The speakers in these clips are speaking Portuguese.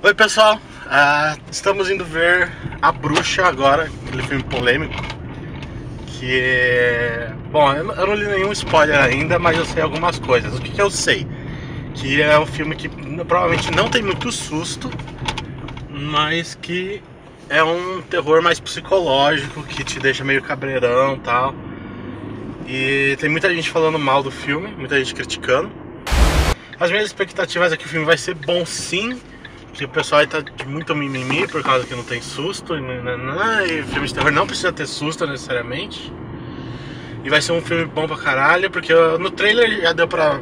Oi pessoal, estamos indo ver A Bruxa agora, aquele filme polêmico que é... Bom, eu não li nenhum spoiler ainda, mas eu sei algumas coisas. O que eu sei? Que é um filme que provavelmente não tem muito susto, mas que é um terror mais psicológico, que te deixa meio cabreirão e tal. E tem muita gente falando mal do filme, muita gente criticando. As minhas expectativas é que o filme vai ser bom sim, que o pessoal aí tá de muito mimimi por causa que não tem susto, e filme de terror não precisa ter susto necessariamente. E vai ser um filme bom pra caralho, porque no trailer já deu pra...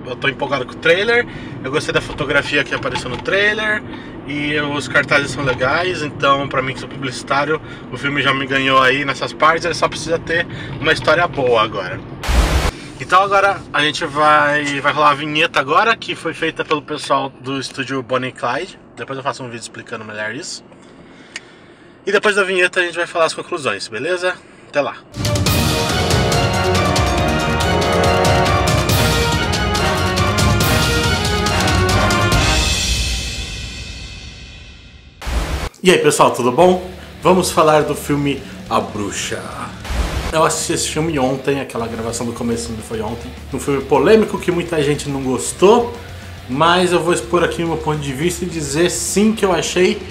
Eu tô empolgado com o trailer, eu gostei da fotografia que apareceu no trailer, e os cartazes são legais, então pra mim que sou publicitário, o filme já me ganhou aí nessas partes, ele só precisa ter uma história boa agora. Então agora a gente vai rolar a vinheta agora, que foi feita pelo pessoal do estúdio Bonnie e Clyde. Depois eu faço um vídeo explicando melhor isso. E depois da vinheta a gente vai falar as conclusões, beleza? Até lá! E aí pessoal, tudo bom? Vamos falar do filme A Bruxa. Eu assisti esse filme ontem, aquela gravação do começo foi ontem. Um filme polêmico que muita gente não gostou, mas eu vou expor aqui o meu ponto de vista e dizer sim que eu achei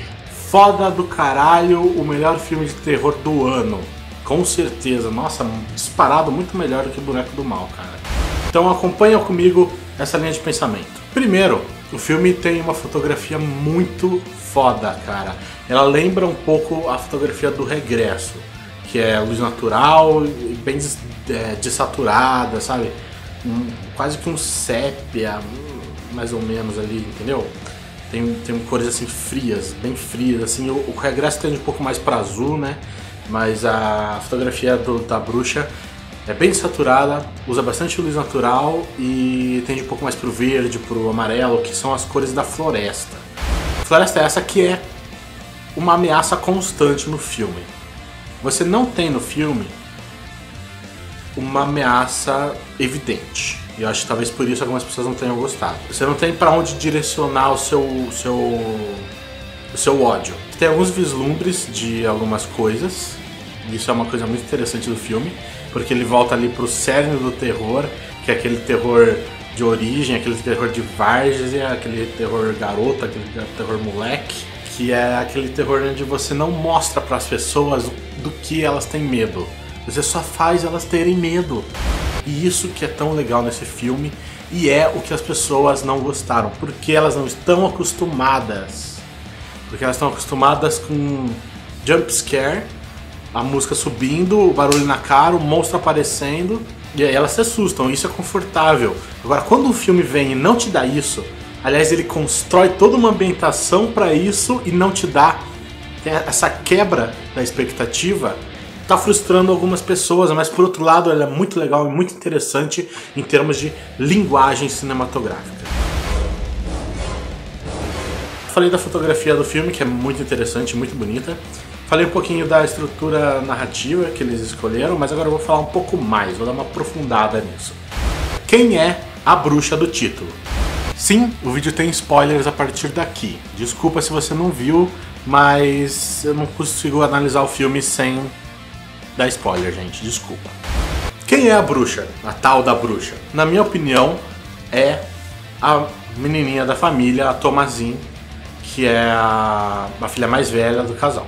foda do caralho, o melhor filme de terror do ano. Com certeza, nossa, disparado muito melhor do que Boneco do Mal, cara. Então acompanha comigo essa linha de pensamento. Primeiro, o filme tem uma fotografia muito foda, cara. Ela lembra um pouco a fotografia do Regresso, que é luz natural e bem desaturada, sabe? Quase que um sépia, mais ou menos ali, entendeu? Tem cores assim frias, bem frias, assim. O Regresso tende um pouco mais para azul, né? Mas a fotografia da Bruxa é bem saturada, usa bastante luz natural e tende um pouco mais pro verde, pro amarelo, que são as cores da floresta. Floresta essa que é uma ameaça constante no filme. Você não tem no filme uma ameaça evidente. E eu acho que talvez por isso algumas pessoas não tenham gostado. Você não tem para onde direcionar o seu ódio. Tem alguns vislumbres de algumas coisas. Isso é uma coisa muito interessante do filme, porque ele volta ali pro cerne do terror, que é aquele terror de origem, aquele terror de várzea, aquele terror garota, aquele terror moleque, que é aquele terror onde você não mostra para as pessoas do que elas têm medo. Você só faz elas terem medo. E isso que é tão legal nesse filme, e é o que as pessoas não gostaram, porque elas não estão acostumadas. Porque elas estão acostumadas com jump scare, a música subindo, o barulho na cara, o monstro aparecendo, e aí elas se assustam, isso é confortável. Agora, quando o filme vem e não te dá isso, aliás, ele constrói toda uma ambientação para isso e não te dá essa quebra da expectativa, tá frustrando algumas pessoas, mas por outro lado ele é muito legal e muito interessante em termos de linguagem cinematográfica. Falei da fotografia do filme, que é muito interessante, muito bonita. Falei um pouquinho da estrutura narrativa que eles escolheram, mas agora eu vou falar um pouco mais, vou dar uma aprofundada nisso. Quem é a bruxa do título? Sim, o vídeo tem spoilers a partir daqui. Desculpa se você não viu, mas eu não consigo analisar o filme sem dar spoiler, gente. Desculpa. Quem é a bruxa? A tal da bruxa? Na minha opinião, é a menininha da família, a Thomasine, que é a filha mais velha do casal.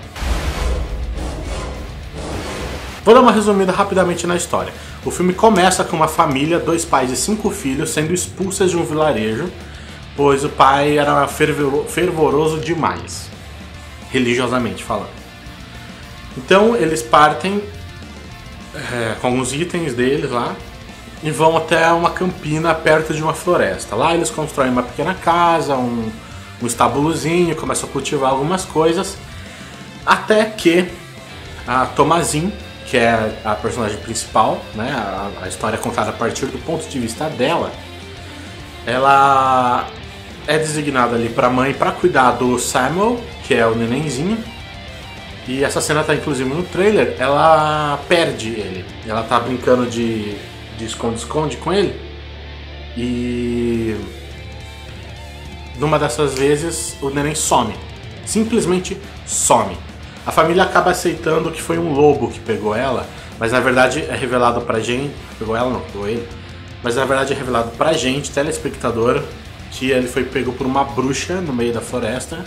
Vou dar uma resumida rapidamente na história. O filme começa com uma família, 2 pais e 5 filhos, sendo expulsas de um vilarejo, pois o pai era fervoroso demais, religiosamente falando. Então eles partem com alguns itens deles lá e vão até uma campina perto de uma floresta. Lá eles constroem uma pequena casa, um estábulozinho, começam a cultivar algumas coisas, até que a Thomasine, que é a personagem principal, né, a história é contada a partir do ponto de vista dela, ela é designada ali para a mãe para cuidar do Samuel, que é o nenenzinho, e essa cena tá inclusive no trailer. Ela perde ele, ela tá brincando de esconde-esconde com ele, e numa dessas vezes, o neném some. Simplesmente some. A família acaba aceitando que foi um lobo que pegou ela, mas na verdade é revelado pra gente... Pegou ela não, pegou ele. Mas na verdade é revelado pra gente, telespectador, que ele foi pego por uma bruxa no meio da floresta.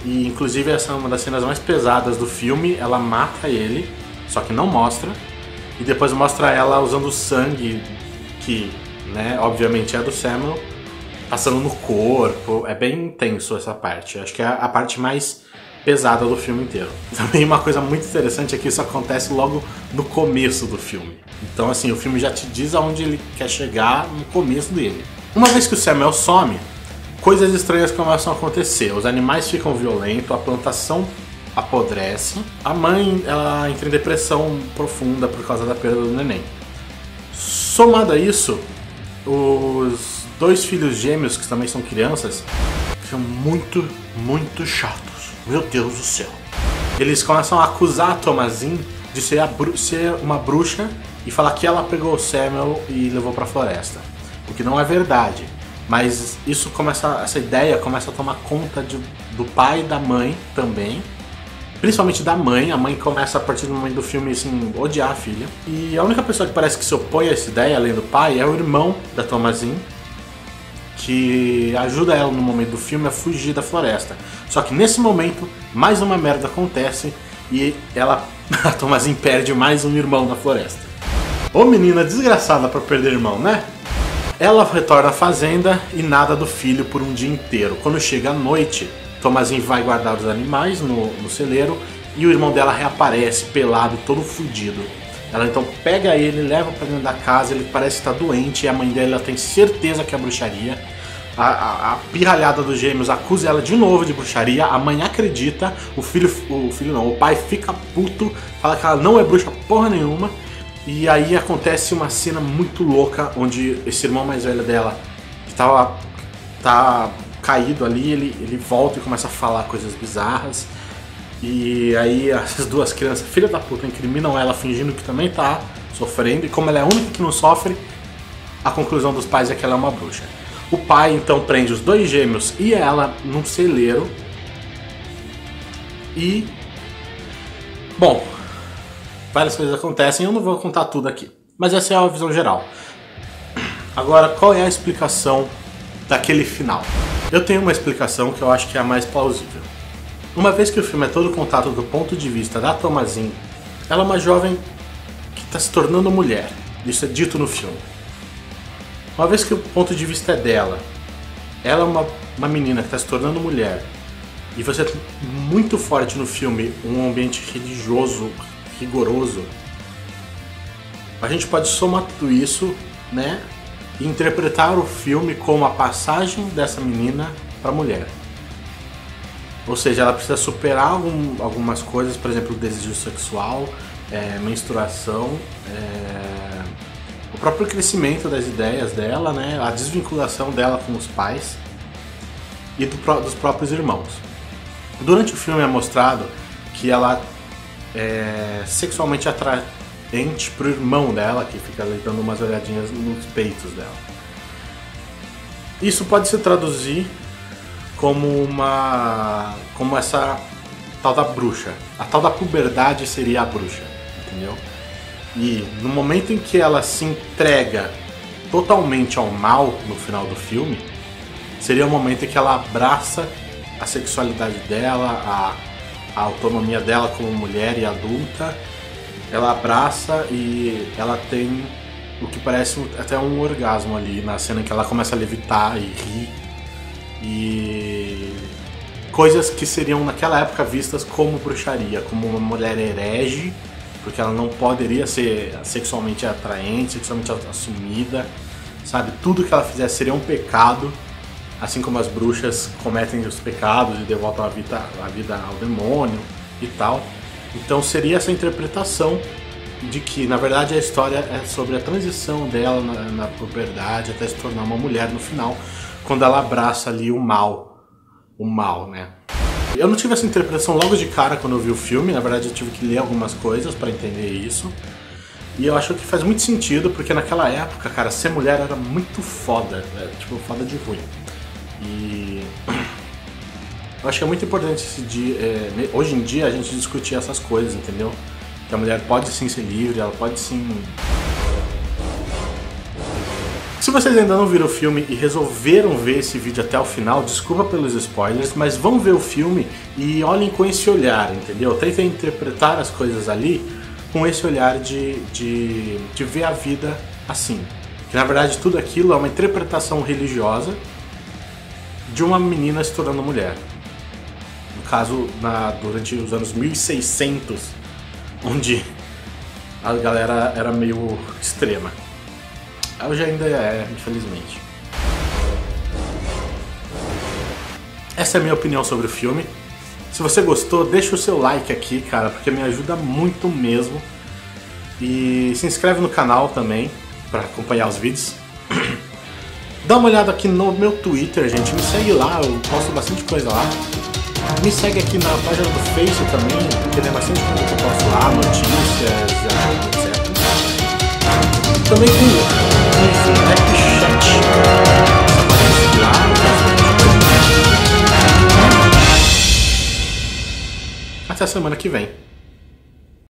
E inclusive essa é uma das cenas mais pesadas do filme. Ela mata ele, só que não mostra. E depois mostra ela usando sangue, que, né, obviamente é do Samuel, passando no corpo. É bem intenso essa parte. Acho que é a parte mais pesada do filme inteiro. Também uma coisa muito interessante é que isso acontece logo no começo do filme. Então assim, o filme já te diz aonde ele quer chegar no começo dele. Uma vez que o Samuel some, coisas estranhas começam a acontecer. Os animais ficam violentos, a plantação apodrece. A mãe, ela entra em depressão profunda por causa da perda do neném. Somado a isso, os 2 filhos gêmeos, que também são crianças, ficam muito, muito chatos. Meu Deus do céu. Eles começam a acusar a Thomasin de ser uma bruxa e falar que ela pegou o Samuel e levou pra floresta. O que não é verdade. Mas isso essa ideia começa a tomar conta do pai e da mãe também. Principalmente da mãe. A mãe começa, a partir do momento do filme, assim, odiar a filha. E a única pessoa que parece que se opõe a essa ideia, além do pai, é o irmão da Thomasin, que ajuda ela no momento do filme a fugir da floresta. Só que nesse momento, mais uma merda acontece e a Thomasin perde mais um irmão na floresta. Ô menina desgraçada pra perder irmão, né? Ela retorna à fazenda e nada do filho por um dia inteiro. Quando chega a noite, Thomasin vai guardar os animais no celeiro e o irmão dela reaparece pelado, todo fudido. Ela então pega ele, leva pra dentro da casa, ele parece estar doente e a mãe dela tem certeza que é bruxaria. A pirralhada dos gêmeos acusa ela de novo de bruxaria, a mãe acredita, o pai fica puto, fala que ela não é bruxa porra nenhuma. E aí acontece uma cena muito louca, onde esse irmão mais velho dela, que tá caído ali, ele volta e começa a falar coisas bizarras. E aí as 2 crianças, filha da puta, incriminam ela fingindo que também tá sofrendo. E como ela é a única que não sofre, a conclusão dos pais é que ela é uma bruxa. O pai então prende os 2 gêmeos e ela num celeiro. E... bom, várias coisas acontecem, eu não vou contar tudo aqui. Mas essa é a visão geral. Agora, qual é a explicação daquele final? Eu tenho uma explicação que eu acho que é a mais plausível. Uma vez que o filme é todo contado do ponto de vista da Thomasin, ela é uma jovem que está se tornando mulher. Isso é dito no filme. Uma vez que o ponto de vista é dela, ela é uma menina que está se tornando mulher, e você tem muito forte no filme um ambiente religioso, rigoroso, a gente pode somar tudo isso, né, e interpretar o filme como a passagem dessa menina para mulher. Ou seja, ela precisa superar algumas coisas, por exemplo, o desejo sexual, menstruação, o próprio crescimento das ideias dela, né, a desvinculação dela com os pais e dos próprios irmãos. Durante o filme é mostrado que ela é sexualmente atraente pro irmão dela, que fica ali dando umas olhadinhas nos peitos dela. Isso pode se traduzir como essa tal da bruxa. A tal da puberdade seria a bruxa, entendeu? E no momento em que ela se entrega totalmente ao mal no final do filme, seria o momento em que ela abraça a sexualidade dela, a autonomia dela como mulher e adulta. Ela abraça e ela tem o que parece até um orgasmo ali na cena em que ela começa a levitar e rir. E coisas que seriam naquela época vistas como bruxaria, como uma mulher herege, porque ela não poderia ser sexualmente atraente, sexualmente assumida, sabe? Tudo que ela fizesse seria um pecado, assim como as bruxas cometem os pecados e devolvem a vida ao demônio e tal. Então seria essa interpretação de que, na verdade, a história é sobre a transição dela na puberdade até se tornar uma mulher no final, quando ela abraça ali o mal, né? Eu não tive essa interpretação logo de cara quando eu vi o filme, na verdade eu tive que ler algumas coisas pra entender isso. E eu acho que faz muito sentido, porque naquela época, cara, ser mulher era muito foda, tipo, foda de ruim. E eu acho que é muito importante hoje em dia a gente discutir essas coisas, entendeu? Que a mulher pode sim ser livre, ela pode sim... Se vocês ainda não viram o filme e resolveram ver esse vídeo até o final, desculpa pelos spoilers, mas vão ver o filme e olhem com esse olhar, entendeu? Tentem interpretar as coisas ali com esse olhar de ver a vida assim. Que na verdade tudo aquilo é uma interpretação religiosa de uma menina se tornando mulher. No caso, durante os anos 1600, onde a galera era meio extrema. Hoje ainda é, infelizmente. Essa é a minha opinião sobre o filme. Se você gostou, deixa o seu like aqui, cara, porque me ajuda muito mesmo. E se inscreve no canal também, pra acompanhar os vídeos. Dá uma olhada aqui no meu Twitter, gente. Me segue lá, eu posto bastante coisa lá. Me segue aqui na página do Face também, porque tem bastante coisa que eu posto lá, notícias, etc. Também tem Snapchat. Você pode me seguir lá. Até a semana que vem.